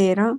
13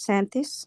37,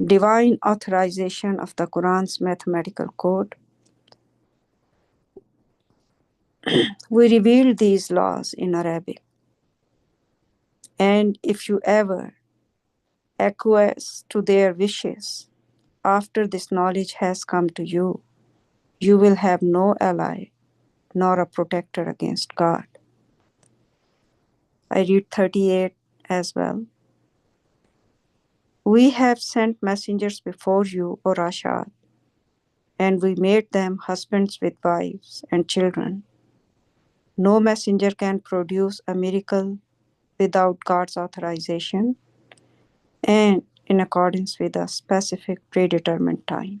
Divine authorization of the Quran's mathematical code. We revealed these laws in Arabic, and if you ever acquiesce to their wishes after this knowledge has come to you, you will have no ally nor a protector against God. I read 38 as well. We have sent messengers before you, O Rashad, and we made them husbands with wives and children. No messenger can produce a miracle without God's authorization and in accordance with a specific predetermined time.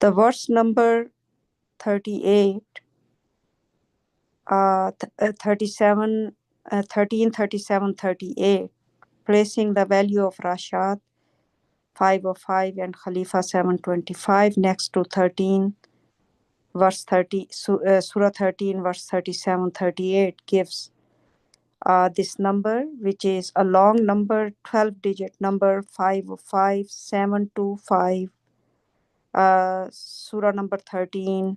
The verse number 38, 37, 13, 37, 38, placing the value of Rashad 505 and Khalifa 725 next to 13, verse 30, Surah 13, verse 37, 38 gives this number, which is a long number, 12-digit number, 505, 725, Surah number 13,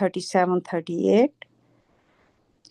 37, 38।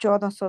1400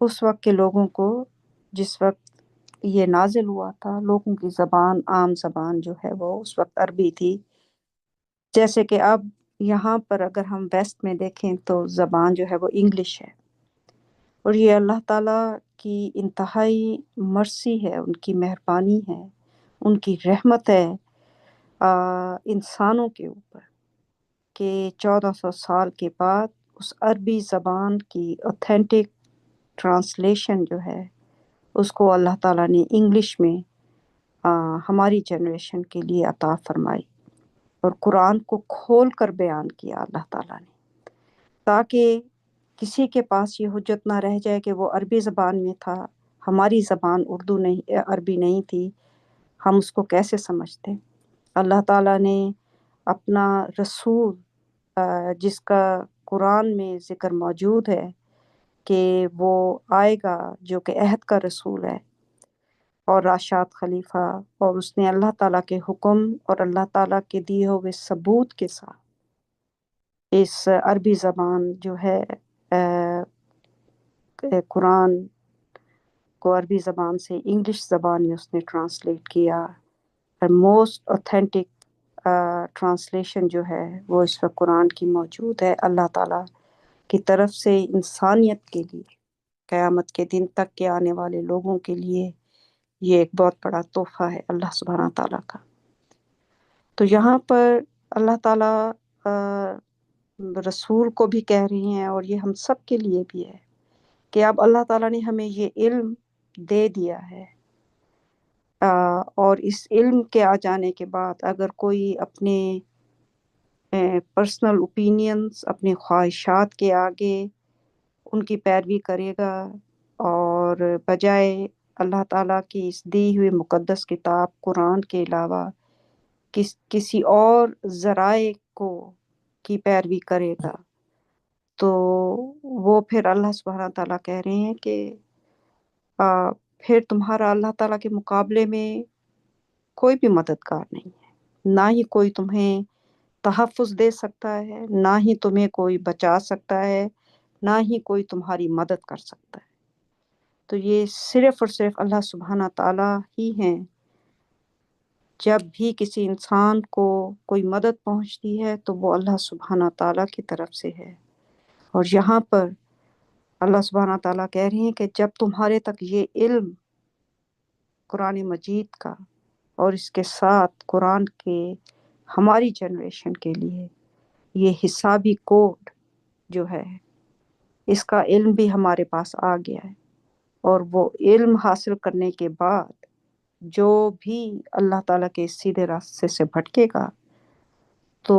اس وقت کے لوگوں کو، جس وقت یہ نازل ہوا تھا، لوگوں کی زبان، عام زبان جو ہے وہ اس وقت عربی تھی. جیسے کہ اب یہاں پر اگر ہم ویسٹ میں دیکھیں تو زبان جو ہے وہ انگلش ہے. اور یہ اللہ تعالیٰ کی انتہائی مرسی ہے، ان کی مہربانی ہے، ان کی رحمت ہے انسانوں کے اوپر، کہ 1400 سال کے بعد اس عربی زبان کی اوتھینٹک ٹرانسلیشن جو ہے اس کو اللہ تعالیٰ نے انگلش میں ہماری جنریشن کے لیے عطا فرمائی، اور قرآن کو کھول کر بیان کیا اللہ تعالیٰ نے، تاکہ کسی کے پاس یہ حجت نہ رہ جائے کہ وہ عربی زبان میں تھا، ہماری زبان اردو نہیں، عربی نہیں تھی، ہم اس کو کیسے سمجھتے. اللہ تعالیٰ نے اپنا رسول جس کا قرآن میں ذکر موجود ہے کہ وہ آئے گا جو کہ عہد کا رسول ہے اور راشد خلیفہ، اور اس نے اللہ تعالیٰ کے حکم اور اللہ تعالیٰ کے دیے ہوئے ثبوت کے ساتھ اس عربی زبان جو ہے قرآن کو عربی زبان سے انگلش زبان میں اس نے ٹرانسلیٹ کیا. اور موسٹ اوتھینٹک ٹرانسلیشن جو ہے وہ اس وقت قرآن کی موجود ہے، اللہ تعالیٰ کی طرف سے انسانیت کے لیے، قیامت کے دن تک کے آنے والے لوگوں کے لیے یہ ایک بہت بڑا تحفہ ہے اللہ سبحانہ تعالیٰ کا. تو یہاں پر اللہ تعالیٰ رسول کو بھی کہہ رہی ہیں، اور یہ ہم سب کے لیے بھی ہے، کہ اب اللہ تعالیٰ نے ہمیں یہ علم دے دیا ہے، اور اس علم کے آ جانے کے بعد اگر کوئی اپنے پرسنل اوپینینز، اپنی خواہشات کے آگے ان کی پیروی کرے گا، اور بجائے اللہ تعالیٰ کی اس دی ہوئی مقدس کتاب قرآن کے علاوہ کسی اور ذرائع کو کی پیروی کرے گا، تو وہ پھر اللہ سبحانہ تعالیٰ کہہ رہے ہیں کہ پھر تمہارا اللہ تعالیٰ کے مقابلے میں کوئی بھی مددگار نہیں ہے، نہ ہی کوئی تمہیں تحفظ دے سکتا ہے، نہ ہی تمہیں کوئی بچا سکتا ہے، نہ ہی کوئی تمہاری مدد کر سکتا ہے. تو یہ صرف اور صرف اللہ سبحانہ تعالیٰ ہی ہیں. جب بھی کسی انسان کو کوئی مدد پہنچتی ہے تو وہ اللہ سبحانہ تعالیٰ کی طرف سے ہے. اور یہاں پر اللہ سبحانہ تعالیٰ کہہ رہے ہیں کہ جب تمہارے تک یہ علم قرآن مجید کا، اور اس کے ساتھ قرآن کے ہماری جنریشن کے لیے یہ حسابی کوڈ جو ہے اس کا علم بھی ہمارے پاس آ گیا ہے، اور وہ علم حاصل کرنے کے بعد جو بھی اللہ تعالیٰ کے سیدھے راستے سے بھٹکے گا تو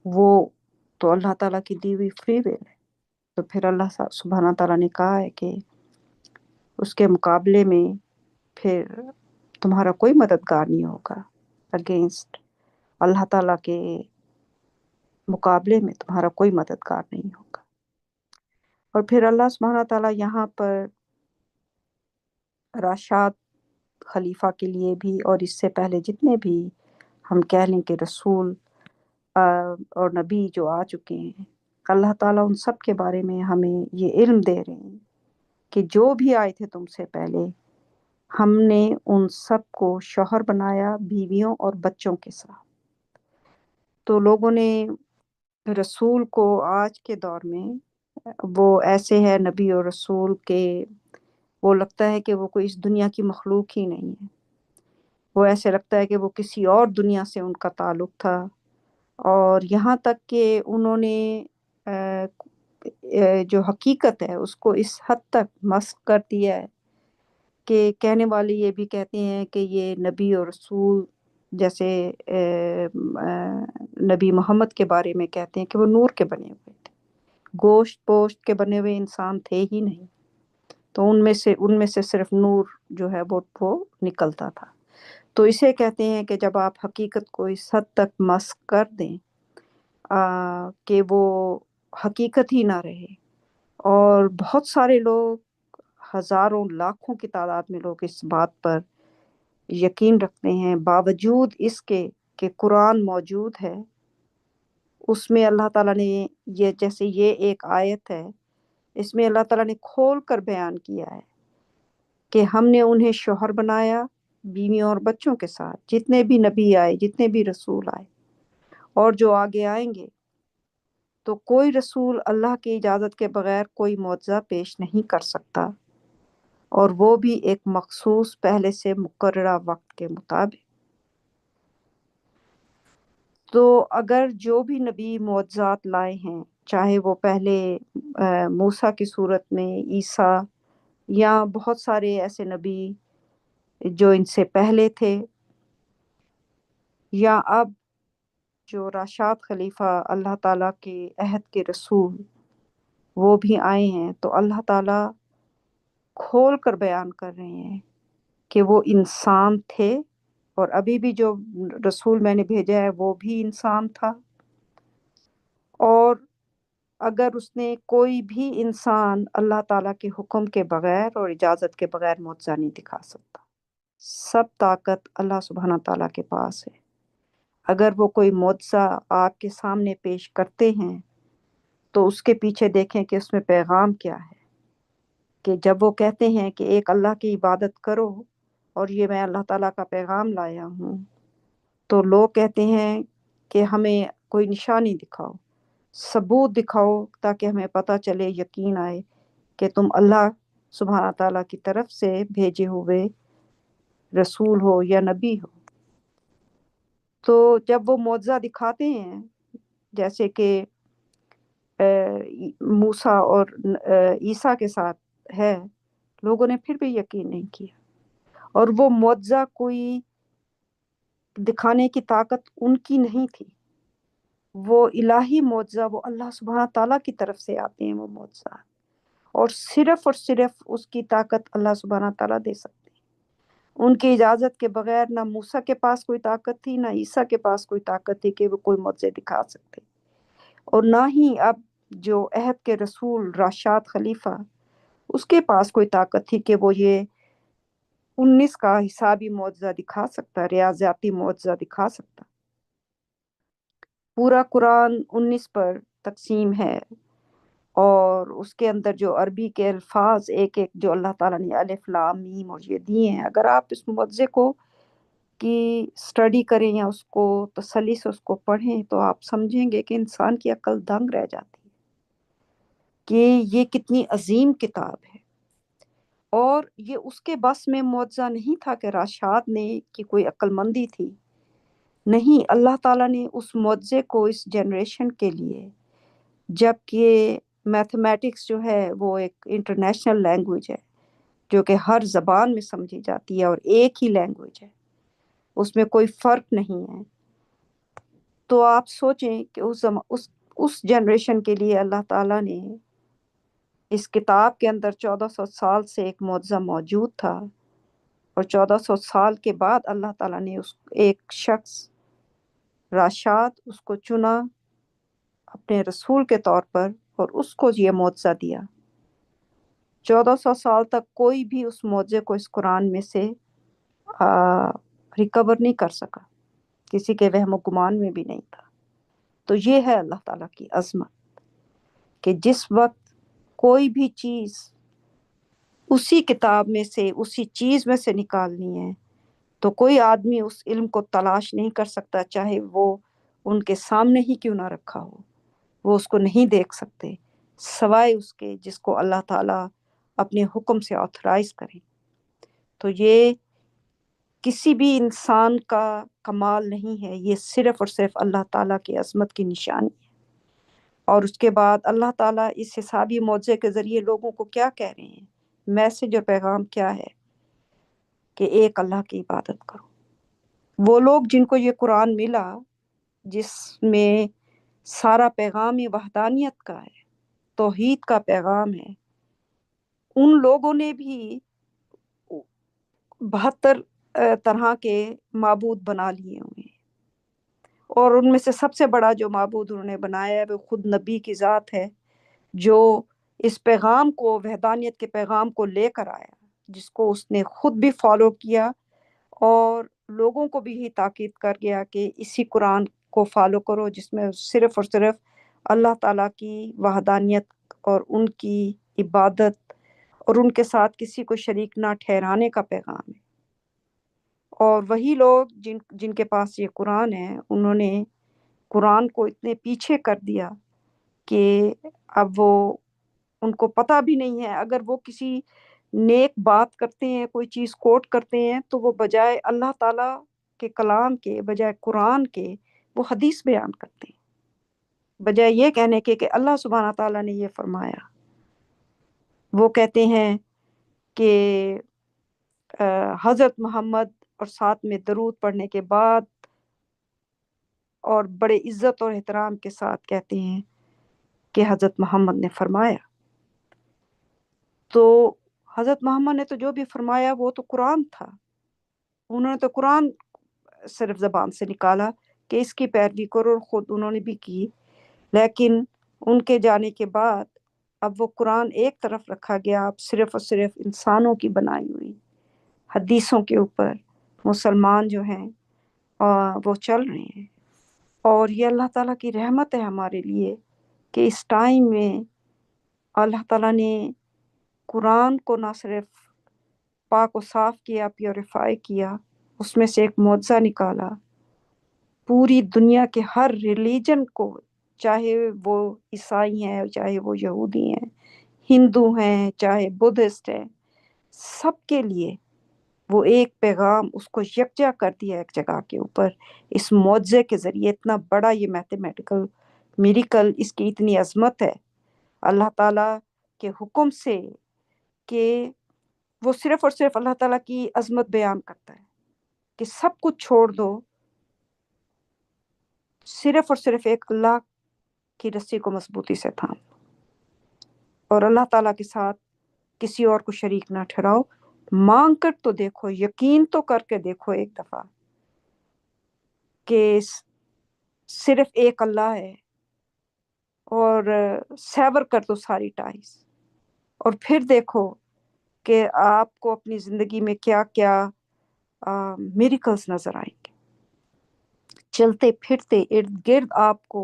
وہ تو اللہ تعالیٰ کی دی ہوئی فری ول ہے. تو پھر اللہ سبحانہ تعالیٰ نے کہا ہے کہ اس کے مقابلے میں پھر تمہارا کوئی مددگار نہیں ہوگا، اگینسٹ اللہ تعالیٰ کے مقابلے میں تمہارا کوئی مددگار نہیں ہوگا. اور پھر اللہ سبحانہ تعالیٰ یہاں پر راشد خلیفہ کے لیے بھی، اور اس سے پہلے جتنے بھی ہم کہہ لیں کہ رسول اور نبی جو آ چکے ہیں، اللہ تعالیٰ ان سب کے بارے میں ہمیں یہ علم دے رہے ہیں کہ جو بھی آئے تھے تم سے پہلے، ہم نے ان سب کو شوہر بنایا بیویوں اور بچوں کے ساتھ. تو لوگوں نے رسول کو آج کے دور میں وہ ایسے ہے نبی اور رسول کے، وہ لگتا ہے کہ وہ کوئی اس دنیا کی مخلوق ہی نہیں ہے، وہ ایسے لگتا ہے کہ وہ کسی اور دنیا سے ان کا تعلق تھا. اور یہاں تک کہ انہوں نے جو حقیقت ہے اس کو اس حد تک مسخ کر دیا ہے کہ کہنے والے یہ بھی کہتے ہیں کہ یہ نبی اور رسول، جیسے نبی محمد کے بارے میں کہتے ہیں کہ وہ نور کے بنے ہوئے تھے، گوشت پوشت کے بنے ہوئے انسان تھے ہی نہیں. تو ان میں سے صرف نور جو ہے وہ نکلتا تھا. تو اسے کہتے ہیں کہ جب آپ حقیقت کو اس حد تک مسخ کر دیں کہ وہ حقیقت ہی نہ رہے. اور بہت سارے لوگ، ہزاروں لاکھوں کی تعداد میں لوگ اس بات پر یقین رکھتے ہیں، باوجود اس کے کہ قرآن موجود ہے، اس میں اللہ تعالیٰ نے یہ، جیسے یہ ایک آیت ہے اس میں اللہ تعالیٰ نے کھول کر بیان کیا ہے کہ ہم نے انہیں شوہر بنایا بیویوں اور بچوں کے ساتھ، جتنے بھی نبی آئے، جتنے بھی رسول آئے اور جو آگے آئیں گے، تو کوئی رسول اللہ کی اجازت کے بغیر کوئی معجزہ پیش نہیں کر سکتا، اور وہ بھی ایک مخصوص پہلے سے مقررہ وقت کے مطابق۔ تو اگر جو بھی نبی معجزات لائے ہیں، چاہے وہ پہلے موسیٰ کی صورت میں، عیسیٰ، یا بہت سارے ایسے نبی جو ان سے پہلے تھے، یا اب جو راشد خلیفہ اللہ تعالیٰ کے عہد کے رسول وہ بھی آئے ہیں، تو اللہ تعالیٰ کھول کر بیان کر رہے ہیں کہ وہ انسان تھے، اور ابھی بھی جو رسول میں نے بھیجا ہے وہ بھی انسان تھا، اور اگر اس نے کوئی بھی انسان اللہ تعالیٰ کے حکم کے بغیر اور اجازت کے بغیر معجزہ نہیں دکھا سکتا۔ سب طاقت اللہ سبحانہ تعالیٰ کے پاس ہے۔ اگر وہ کوئی معجزہ آپ کے سامنے پیش کرتے ہیں تو اس کے پیچھے دیکھیں کہ اس میں پیغام کیا ہے، کہ جب وہ کہتے ہیں کہ ایک اللہ کی عبادت کرو اور یہ میں اللہ تعالیٰ کا پیغام لایا ہوں، تو لوگ کہتے ہیں کہ ہمیں کوئی نشانی دکھاؤ، ثبوت دکھاؤ، تاکہ ہمیں پتہ چلے، یقین آئے کہ تم اللہ سبحانہ تعالیٰ کی طرف سے بھیجے ہوئے رسول ہو یا نبی ہو۔ تو جب وہ معجزہ دکھاتے ہیں، جیسے کہ موسیٰ اور عیسیٰ کے ساتھ ہے، لوگوں نے پھر بھی یقین نہیں کیا، اور وہ معجزہ کوئی دکھانے کی طاقت ان کی نہیں تھی، وہ الہی معجزہ، وہ اللہ سبحانہ تعالیٰ کی طرف سے آتے ہیں وہ معجزہ، اور صرف اس کی طاقت اللہ سبحانہ تعالیٰ دے سکتے ہیں۔ ان کی اجازت کے بغیر نہ موسیٰ کے پاس کوئی طاقت تھی، نہ عیسیٰ کے پاس کوئی طاقت تھی کہ وہ کوئی معجزے دکھا سکتے، اور نہ ہی اب جو عہد کے رسول راشد خلیفہ، اس کے پاس کوئی طاقت تھی کہ وہ یہ 19 کا حسابی معجزہ دکھا سکتا، ریاضیاتی معجزہ دکھا سکتا۔ پورا قرآن 19 پر تقسیم ہے، اور اس کے اندر جو عربی کے الفاظ ایک ایک جو اللہ تعالیٰ نے الف لام میم اور یہ دیے ہیں، اگر آپ اس معجزے کو کی سٹڈی کریں یا اس کو تسلی سے اس کو پڑھیں، تو آپ سمجھیں گے کہ انسان کی عقل دنگ رہ جاتی ہے کہ یہ کتنی عظیم کتاب ہے۔ اور یہ اس کے بس میں معجزہ نہیں تھا کہ راشد نے کی کوئی عقل مندی تھی، نہیں، اللہ تعالیٰ نے اس معجزے کو اس جنریشن کے لیے، جب کہ میتھمیٹکس جو ہے وہ ایک انٹرنیشنل لینگویج ہے جو کہ ہر زبان میں سمجھی جاتی ہے اور ایک ہی لینگویج ہے، اس میں کوئی فرق نہیں ہے، تو آپ سوچیں کہ اس جنریشن کے لیے اللہ تعالیٰ نے اس کتاب کے اندر 1400 سال سے ایک معجزہ موجود تھا، اور 1400 سال کے بعد اللہ تعالیٰ نے اس ایک شخص راشد اس کو چنا اپنے رسول کے طور پر، اور اس کو یہ معجزہ دیا۔ 1400 سال تک کوئی بھی اس معجزے کو اس قرآن میں سے ریکور نہیں کر سکا، کسی کے وہم و گمان میں بھی نہیں تھا۔ تو یہ ہے اللہ تعالیٰ کی عظمت، کہ جس وقت کوئی بھی چیز اسی کتاب میں سے، اسی چیز میں سے نکالنی ہے، تو کوئی آدمی اس علم کو تلاش نہیں کر سکتا، چاہے وہ ان کے سامنے ہی کیوں نہ رکھا ہو، وہ اس کو نہیں دیکھ سکتے سوائے اس کے جس کو اللہ تعالیٰ اپنے حکم سے آتھرائز کرے۔ تو یہ کسی بھی انسان کا کمال نہیں ہے، یہ صرف اور صرف اللہ تعالیٰ کی عظمت کی نشانی ہے۔ اور اس کے بعد اللہ تعالیٰ اس حسابی معجزے کے ذریعے لوگوں کو کیا کہہ رہے ہیں، میسج اور پیغام کیا ہے، کہ ایک اللہ کی عبادت کرو۔ وہ لوگ جن کو یہ قرآن ملا، جس میں سارا پیغام وحدانیت کا ہے، توحید کا پیغام ہے، ان لوگوں نے بھی 72 طرح کے معبود بنا لیے ہوئے ہیں، اور ان میں سے سب سے بڑا جو معبود انہوں نے بنایا ہے وہ خود نبی کی ذات ہے، جو اس پیغام کو، وحدانیت کے پیغام کو لے کر آیا، جس کو اس نے خود بھی فالو کیا، اور لوگوں کو بھی ہی تاکید کر گیا کہ اسی قرآن کو فالو کرو، جس میں صرف اور صرف اللہ تعالیٰ کی وحدانیت اور ان کی عبادت اور ان کے ساتھ کسی کو شریک نہ ٹھہرانے کا پیغام ہے۔ اور وہی لوگ جن کے پاس یہ قرآن ہے، انہوں نے قرآن کو اتنے پیچھے کر دیا کہ اب وہ ان کو پتہ بھی نہیں ہے، اگر وہ کسی نیک بات کرتے ہیں، کوئی چیز کوٹ کرتے ہیں، تو وہ بجائے اللہ تعالیٰ کے کلام کے، بجائے قرآن کے، وہ حدیث بیان کرتے ہیں، بجائے یہ کہنے کے کہ اللہ سبحانہ تعالیٰ نے یہ فرمایا۔ وہ کہتے ہیں کہ حضرت محمد اور ساتھ میں درود پڑھنے کے بعد اور بڑے عزت اور احترام کے ساتھ کہتے ہیں کہ حضرت محمد نے فرمایا۔ تو حضرت محمد نے تو جو بھی فرمایا وہ تو قرآن تھا، انہوں نے تو قرآن صرف زبان سے نکالا کہ اس کی پیروی کرو، اور خود انہوں نے بھی کی، لیکن ان کے جانے کے بعد اب وہ قرآن ایک طرف رکھا گیا، اب صرف اور صرف انسانوں کی بنائی ہوئی حدیثوں کے اوپر مسلمان جو ہیں وہ چل رہے ہیں۔ اور یہ اللہ تعالیٰ کی رحمت ہے ہمارے لیے کہ اس ٹائم میں اللہ تعالیٰ نے قرآن کو نہ صرف پاک و صاف کیا، پیوریفائی کیا، اس میں سے ایک معجزہ نکالا، پوری دنیا کے ہر ریلیجن کو، چاہے وہ عیسائی ہیں، چاہے وہ یہودی ہیں، ہندو ہیں، چاہے بدھسٹ ہیں، سب کے لیے وہ ایک پیغام اس کو یکجا کر دیا ایک جگہ کے اوپر، اس معجزے کے ذریعے۔ اتنا بڑا یہ میتھمیٹیکل میریکل، اس کی اتنی عظمت ہے اللہ تعالیٰ کے حکم سے کہ وہ صرف اور صرف اللہ تعالیٰ کی عظمت بیان کرتا ہے کہ سب کچھ چھوڑ دو، صرف اور صرف ایک اللہ کی رسی کو مضبوطی سے تھام، اور اللہ تعالیٰ کے ساتھ کسی اور کو شریک نہ ٹھہراؤ۔ مانگ کر تو دیکھو، یقین تو کر کے دیکھو ایک دفعہ کہ صرف ایک اللہ ہے، اور سیور کر دو ساری ٹائز، اور پھر دیکھو کہ آپ کو اپنی زندگی میں کیا کیا میریکلز نظر آئیں گے۔ چلتے پھرتے ارد گرد آپ کو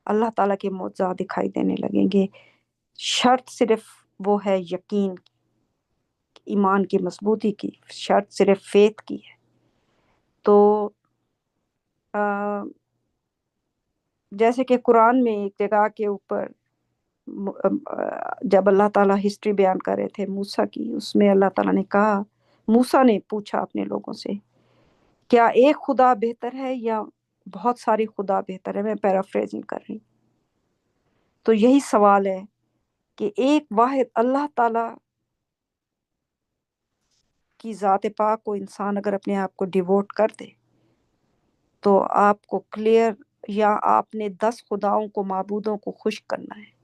اللہ تعالیٰ کے معجزات دکھائی دینے لگیں گے۔ شرط صرف وہ ہے یقین، ایمان کی مضبوطی کی، شرط صرف فیتھ کی ہے۔ تو جیسے کہ قرآن میں ایک جگہ کے اوپر جب اللہ تعالیٰ ہسٹری بیان کر رہے تھے موسیٰ کی، اس میں اللہ تعالیٰ نے کہا، موسیٰ نے پوچھا اپنے لوگوں سے، کیا ایک خدا بہتر ہے یا بہت ساری خدا بہتر ہے؟ میں پیرافریزنگ کر رہی ہوں۔ تو یہی سوال ہے کہ ایک واحد اللہ تعالیٰ کی ذات پاک کو انسان اگر اپنے آپ کو ڈیووٹ کر دے تو آپ کو کلیئر، یا آپ نے 10 خداؤں کو، معبودوں کو خوش کرنا ہے،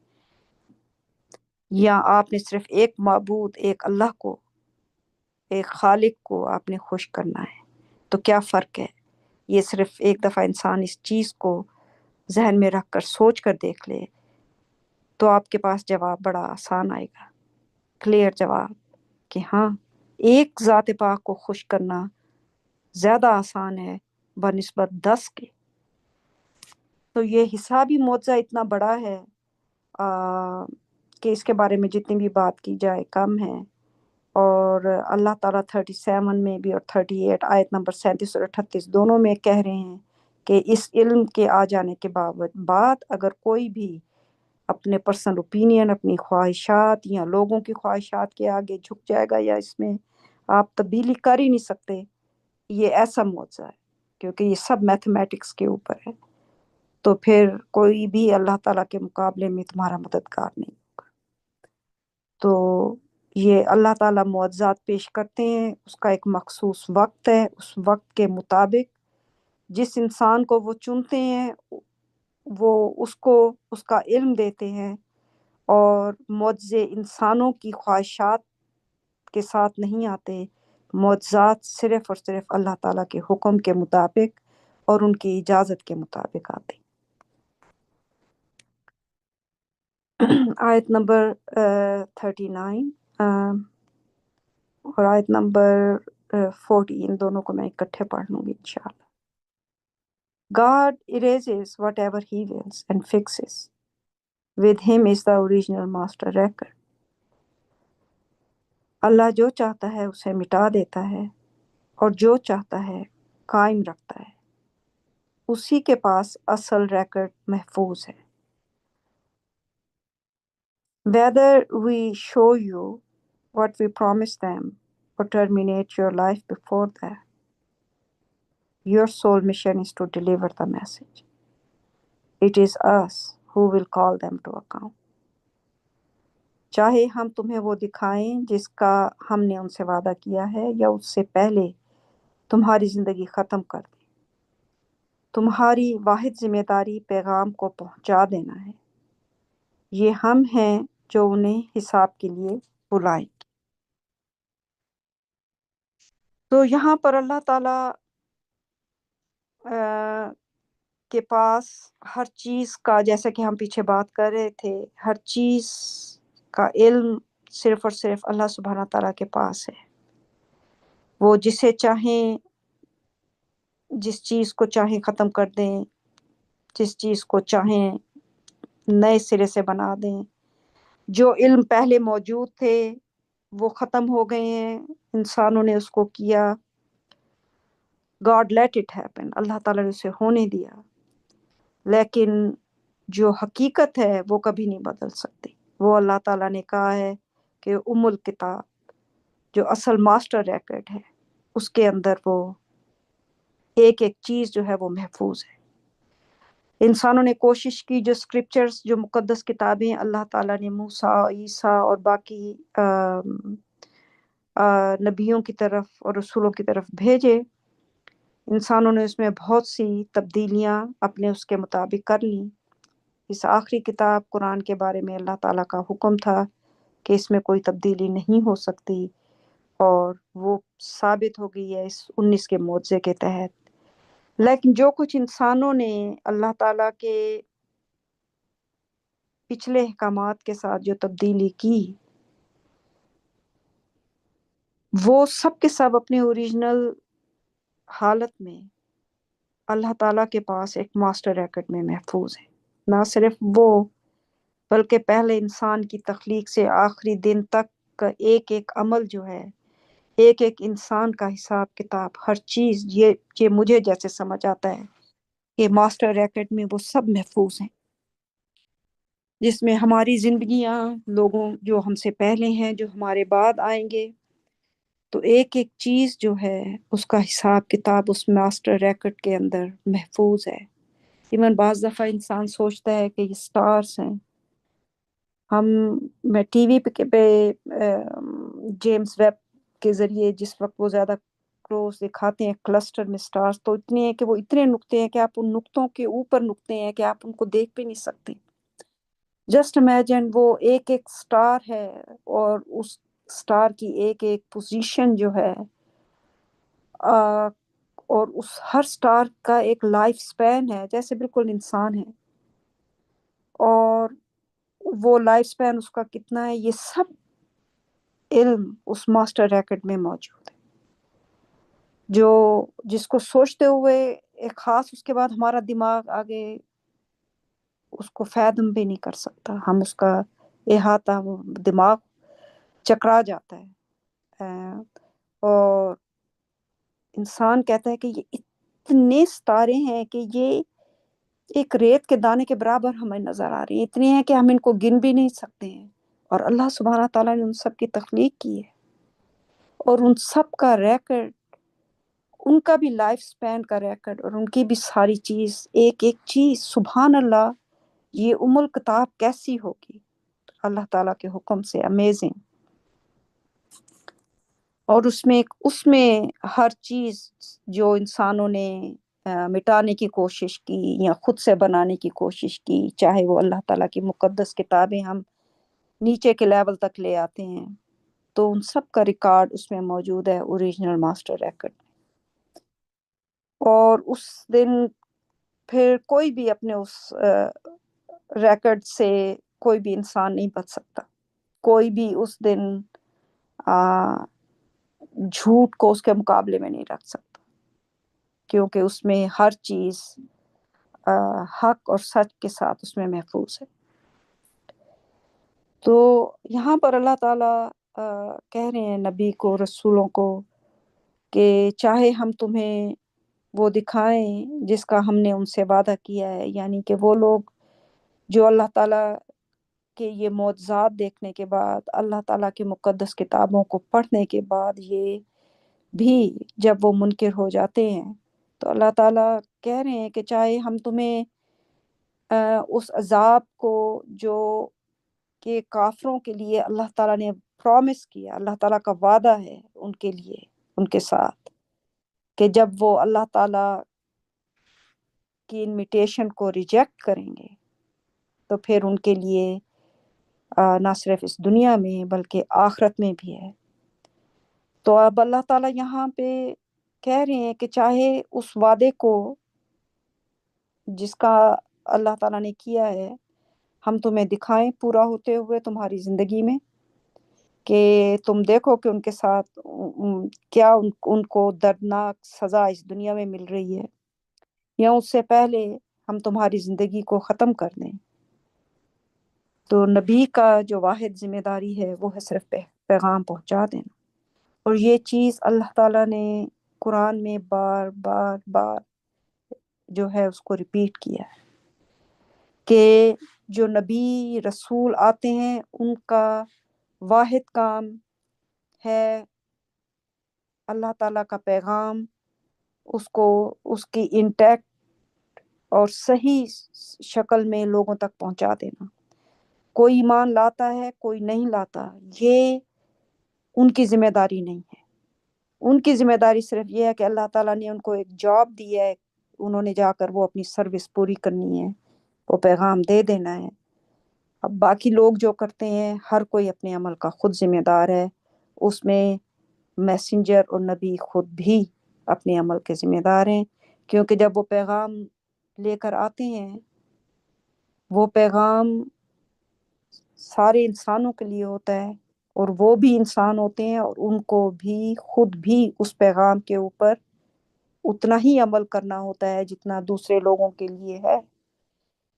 یا آپ نے صرف ایک معبود، ایک اللہ کو، ایک خالق کو آپ نے خوش کرنا ہے، تو کیا فرق ہے؟ یہ صرف ایک دفعہ انسان اس چیز کو ذہن میں رکھ کر سوچ کر دیکھ لے تو آپ کے پاس جواب بڑا آسان آئے گا، کلیئر جواب، کہ ہاں، ایک ذات پاک کو خوش کرنا زیادہ آسان ہے بنسبت 10 کے۔ تو یہ حسابی معجزہ اتنا بڑا ہے کہ اس کے بارے میں جتنی بھی بات کی جائے کم ہے۔ اور اللہ تعالیٰ 37 میں بھی اور 38 آیت نمبر 37 اور 38 دونوں میں کہہ رہے ہیں کہ اس علم کے آ جانے کے بعد اگر کوئی بھی اپنے پرسنل اوپینین، اپنی خواہشات یا لوگوں کی خواہشات کے آگے جھک جائے گا، یا اس میں آپ تبدیلی کر ہی نہیں سکتے، یہ ایسا معجزہ ہے کیونکہ یہ سب میتھمیٹکس کے اوپر ہے، تو پھر کوئی بھی اللہ تعالیٰ کے مقابلے میں تمہارا مددگار نہیں ہوگا۔ تو یہ اللہ تعالیٰ معجزات پیش کرتے ہیں، اس کا ایک مخصوص وقت ہے، اس وقت کے مطابق جس انسان کو وہ چنتے ہیں وہ اس کو اس کا علم دیتے ہیں، اور معجزے انسانوں کی خواہشات کے ساتھ نہیں آتے، معجزات صرف اور صرف اللہ تعالیٰ کے حکم کے مطابق اور ان کی اجازت کے مطابق آتے۔ آیت نمبر 39 اور آیت نمبر 40 ان دونوں کو میں اکٹھے پڑھ لوں گی انشاءاللہ۔ God erases whatever he wills and fixes. With him is the original master record. اللہ جو چاہتا ہے اسے مٹا دیتا ہے اور جو چاہتا ہے قائم رکھتا ہے. اسی کے پاس اصل ریکارڈ محفوظ ہے. Whether we show you what we promised them or terminate your life before that, your sole mission is to deliver the message. It is us who will call them to account. چاہے ہم تمہیں وہ دکھائیں جس کا ہم نے ان سے وعدہ کیا ہے یا اس سے پہلے تمہاری زندگی ختم کر دیں. تمہاری واحد ذمہ داری پیغام کو پہنچا دینا ہے. یہ ہم ہیں جو انہیں حساب کے لیے بلائیں. تو یہاں پر اللہ تعالیٰ کے پاس ہر چیز کا، جیسا کہ ہم پیچھے بات کر رہے تھے، ہر چیز کا علم صرف اور صرف اللہ سبحانہ تعالیٰ کے پاس ہے. وہ جسے چاہیں، جس چیز کو چاہیں ختم کر دیں، جس چیز کو چاہیں نئے سرے سے بنا دیں. جو علم پہلے موجود تھے وہ ختم ہو گئے ہیں، انسانوں نے اس کو کیا. God let it happen، اللہ تعالیٰ نے اسے ہونے دیا. لیکن جو حقیقت ہے وہ کبھی نہیں بدل سکتی. وہ اللہ تعالیٰ نے کہا ہے کہ الکتاب جو اصل ماسٹر ریکارڈ ہے اس کے اندر وہ ایک ایک چیز جو ہے وہ محفوظ ہے. انسانوں نے کوشش کی، جو اسکرپچرز، جو مقدس کتابیں اللہ تعالیٰ نے موسیٰ، عیسیٰ اور باقی نبیوں کی طرف اور رسولوں کی طرف بھیجے، انسانوں نے اس میں بہت سی تبدیلیاں اپنے اس کے مطابق کر لیں. اس آخری کتاب قرآن کے بارے میں اللہ تعالیٰ کا حکم تھا کہ اس میں کوئی تبدیلی نہیں ہو سکتی، اور وہ ثابت ہو گئی ہے اس 19 کے معجزے کے تحت. لیکن جو کچھ انسانوں نے اللہ تعالیٰ کے پچھلے احکامات کے ساتھ جو تبدیلی کی، وہ سب کے سب اپنے اوریجنل حالت میں اللہ تعالیٰ کے پاس ایک ماسٹر ریکارڈ میں محفوظ ہے. نہ صرف وہ، بلکہ پہلے انسان کی تخلیق سے آخری دن تک کا ایک ایک عمل جو ہے، ایک ایک انسان کا حساب کتاب، ہر چیز، یہ مجھے جیسے سمجھ آتا ہے کہ ماسٹر ریکارڈ میں وہ سب محفوظ ہیں، جس میں ہماری زندگیاں، لوگوں جو ہم سے پہلے ہیں، جو ہمارے بعد آئیں گے. تو ایک ایک چیز جو ہے اس کا حساب کتاب اس ماسٹر ریکارڈ کے اندر محفوظ ہے. ایون بعض دفعہ انسان سوچتا ہے کہ یہ سٹارز ہیں. میں ٹی وی پہ جیمز ویب کے ذریعے جس وقت وہ زیادہ کلوز دکھاتے ہیں کلسٹر میں سٹارز، تو اتنے ہیں کہ وہ اتنے نقطے ہیں کہ آپ ان نقطوں کے اوپر نقطے ہیں کہ آپ ان کو دیکھ بھی نہیں سکتے. جسٹ امیجن، وہ ایک ایک سٹار ہے اور اس سٹار کی ایک ایک پوزیشن جو ہے، اور اس ہر سٹار کا ایک لائف سپین ہے جیسے بالکل انسان ہے، اور وہ لائف سپین اس کا کتنا ہے، یہ سب علم اس ماسٹر ریکارڈ میں موجود ہے. جس کو سوچتے ہوئے ایک خاص، اس کے بعد ہمارا دماغ آگے اس کو فیدم بھی نہیں کر سکتا. ہم اس کا احاطہ، دماغ چکرا جاتا ہے. اور انسان کہتا ہے کہ یہ اتنے ستارے ہیں کہ یہ ایک ریت کے دانے کے برابر ہمیں نظر آ رہی ہیں، اتنے ہیں کہ ہم ان کو گن بھی نہیں سکتے ہیں. اور اللہ سبحانہ تعالیٰ نے ان سب کی تخلیق کی ہے، اور ان سب کا ریکارڈ، ان کا بھی لائف سپین کا ریکارڈ، اور ان کی بھی ساری چیز، ایک ایک چیز. سبحان اللہ، یہ الکتاب کیسی ہوگی اللہ تعالیٰ کے حکم سے، امیزنگ. اور اس میں ہر چیز جو انسانوں نے مٹانے کی کوشش کی یا خود سے بنانے کی کوشش کی، چاہے وہ اللہ تعالیٰ کی مقدس کتابیں ہم نیچے کے لیول تک لے آتے ہیں، تو ان سب کا ریکارڈ اس میں موجود ہے، اوریجنل ماسٹر ریکارڈ. اور اس دن پھر کوئی بھی اپنے اس ریکارڈ سے کوئی بھی انسان نہیں بچ سکتا. کوئی بھی اس دن جھوٹ کو اس کے مقابلے میں نہیں رکھ سکتا، کیونکہ اس میں ہر چیز حق اور سچ کے ساتھ اس میں محفوظ ہے. تو یہاں پر اللہ تعالیٰ کہہ رہے ہیں نبی کو، رسولوں کو، کہ چاہے ہم تمہیں وہ دکھائیں جس کا ہم نے ان سے وعدہ کیا ہے، یعنی کہ وہ لوگ جو اللہ تعالیٰ کے یہ معجزات دیکھنے کے بعد، اللہ تعالیٰ کی مقدس کتابوں کو پڑھنے کے بعد یہ بھی جب وہ منکر ہو جاتے ہیں، تو اللہ تعالیٰ کہہ رہے ہیں کہ چاہے ہم تمہیں اس عذاب کو جو کہ کافروں کے لیے اللہ تعالیٰ نے پرومس کیا، اللہ تعالیٰ کا وعدہ ہے ان کے لیے، ان کے ساتھ، کہ جب وہ اللہ تعالیٰ کی انویٹیشن کو ریجیکٹ کریں گے تو پھر ان کے لیے نہ صرف اس دنیا میں بلکہ آخرت میں بھی ہے۔ تو اب اللہ تعالیٰ یہاں پہ کہہ رہے ہیں کہ چاہے اس وعدے کو جس کا اللہ تعالیٰ نے کیا ہے ہم تمہیں دکھائیں پورا ہوتے ہوئے تمہاری زندگی میں، کہ تم دیکھو کہ ان کے ساتھ کیا ان کو دردناک سزا اس دنیا میں مل رہی ہے، یا اس سے پہلے ہم تمہاری زندگی کو ختم کر دیں۔ تو نبی کا جو واحد ذمہ داری ہے وہ ہے صرف پیغام پہنچا دینا، اور یہ چیز اللہ تعالیٰ نے قرآن میں بار بار بار جو ہے اس کو ریپیٹ کیا ہے کہ جو نبی رسول آتے ہیں ان کا واحد کام ہے اللہ تعالیٰ کا پیغام اس کو اس کی انٹیکٹ اور صحیح شکل میں لوگوں تک پہنچا دینا۔ کوئی ایمان لاتا ہے کوئی نہیں لاتا، یہ ان کی ذمہ داری نہیں ہے۔ ان کی ذمہ داری صرف یہ ہے کہ اللہ تعالیٰ نے ان کو ایک جاب دی ہے، انہوں نے جا کر وہ اپنی سروس پوری کرنی ہے، وہ پیغام دے دینا ہے۔ اب باقی لوگ جو کرتے ہیں ہر کوئی اپنے عمل کا خود ذمہ دار ہے، اس میں میسنجر اور نبی خود بھی اپنے عمل کے ذمہ دار ہیں، کیونکہ جب وہ پیغام لے کر آتے ہیں وہ پیغام سارے انسانوں کے لیے ہوتا ہے، اور وہ بھی انسان ہوتے ہیں اور ان کو بھی خود بھی اس پیغام کے اوپر اتنا ہی عمل کرنا ہوتا ہے جتنا دوسرے لوگوں کے لیے ہے۔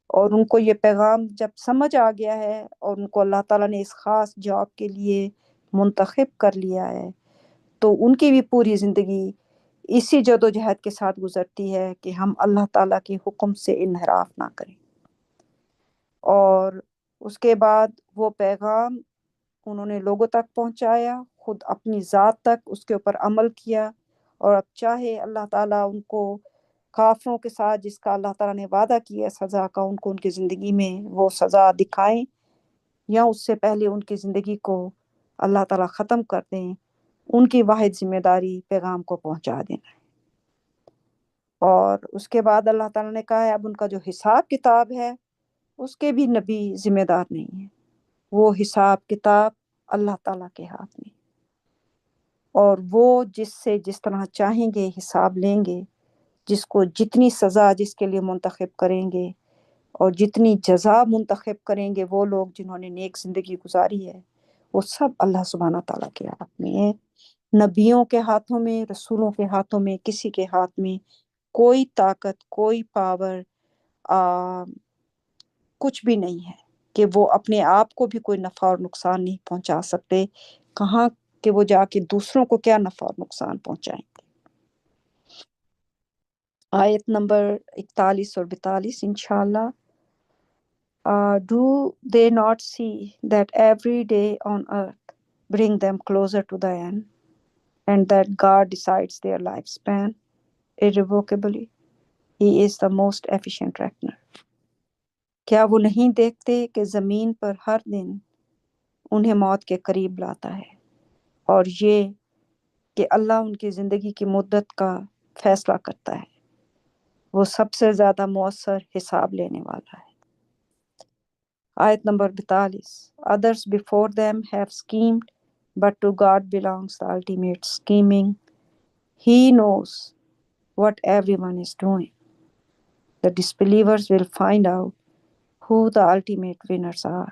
اور ان کو یہ پیغام جب سمجھ آ گیا ہے اور ان کو اللہ تعالیٰ نے اس خاص جاب کے لیے منتخب کر لیا ہے، تو ان کی بھی پوری زندگی اسی جد و جہد کے ساتھ گزرتی ہے کہ ہم اللہ تعالیٰ کے حکم سے انحراف نہ کریں۔ اور اس کے بعد وہ پیغام انہوں نے لوگوں تک پہنچایا، خود اپنی ذات تک اس کے اوپر عمل کیا، اور اب چاہے اللہ تعالیٰ ان کو کافروں کے ساتھ جس کا اللہ تعالیٰ نے وعدہ کیا سزا کا، ان کو ان کی زندگی میں وہ سزا دکھائیں، یا اس سے پہلے ان کی زندگی کو اللہ تعالیٰ ختم کر دیں، ان کی واحد ذمہ داری پیغام کو پہنچا دینا ہے۔ اور اس کے بعد اللہ تعالیٰ نے کہا ہے اب ان کا جو حساب کتاب ہے اس کے بھی نبی ذمہ دار نہیں ہے، وہ حساب کتاب اللہ تعالیٰ کے ہاتھ میں، اور وہ جس سے جس طرح چاہیں گے حساب لیں گے، جس کو جتنی سزا جس کے لیے منتخب کریں گے اور جتنی جزا منتخب کریں گے وہ لوگ جنہوں نے نیک زندگی گزاری ہے، وہ سب اللہ سبحانہ تعالیٰ کے ہاتھ میں ہے۔ نبیوں کے ہاتھوں میں، رسولوں کے ہاتھوں میں، کسی کے ہاتھ میں کوئی طاقت، کوئی پاور کچھ بھی نہیں ہے کہ وہ اپنے آپ کو بھی کوئی نفع اور نقصان نہیں پہنچا سکتے، کہاں کہ وہ جا کے دوسروں کو کیا نفع اور نقصان پہنچائیں گے۔ آیت نمبر 41 اور 42 انشاءاللہ۔ Do they not see that every day on earth bring them closer to the end, and that God decides their lifespan irrevocably? He is the most efficient reckoner. کیا وہ نہیں دیکھتے کہ زمین پر ہر دن انہیں موت کے قریب لاتا ہے، اور یہ کہ اللہ ان کی زندگی کی مدت کا فیصلہ کرتا ہے، وہ سب سے زیادہ مؤثر حساب لینے والا ہے۔ آیت number 42۔ Others before them have schemed, but to God belongs the ultimate scheming. He knows what everyone is doing. The disbelievers will find out who the ultimate winners are.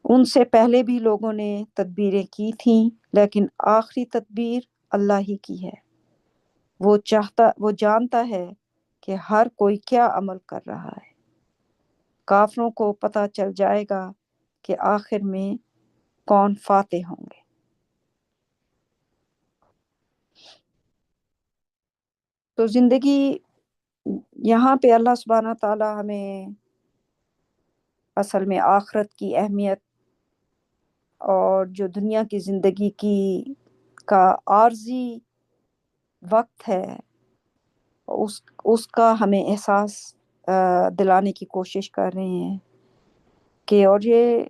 ان سے پہلے بھی لوگوں نے تدبیریں کی تھیں، لیکن آخری تدبیر اللہ ہی کی ہے۔ وہ جانتا ہے کہ ہر کوئی کیا عمل کر رہا ہے۔ کافروں کو پتہ چل جائے گا کہ آخر میں کون فاتح ہوں گے۔ تو زندگی یہاں پہ اللہ سبحانہ تعالیٰ ہمیں اصل میں آخرت کی اہمیت اور جو دنیا کی زندگی کا عارضی وقت ہے اس کا ہمیں احساس دلانے کی کوشش کر رہے ہیں کہ، اور یہ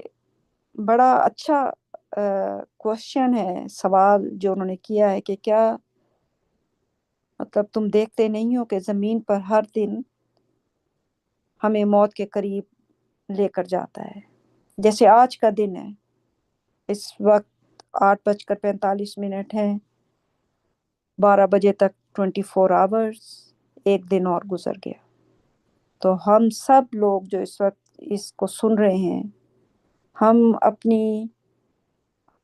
بڑا اچھا کوشچن ہے، سوال جو انہوں نے کیا ہے کہ کیا مطلب تم دیکھتے نہیں ہو کہ زمین پر ہر دن ہمیں موت کے قریب لے کر جاتا ہے۔ جیسے آج کا دن ہے، اس وقت 8:45 ہیں، 12 بجے تک 24 آورس، ایک دن اور گزر گیا۔ تو ہم سب لوگ جو اس وقت اس کو سن رہے ہیں، ہم اپنی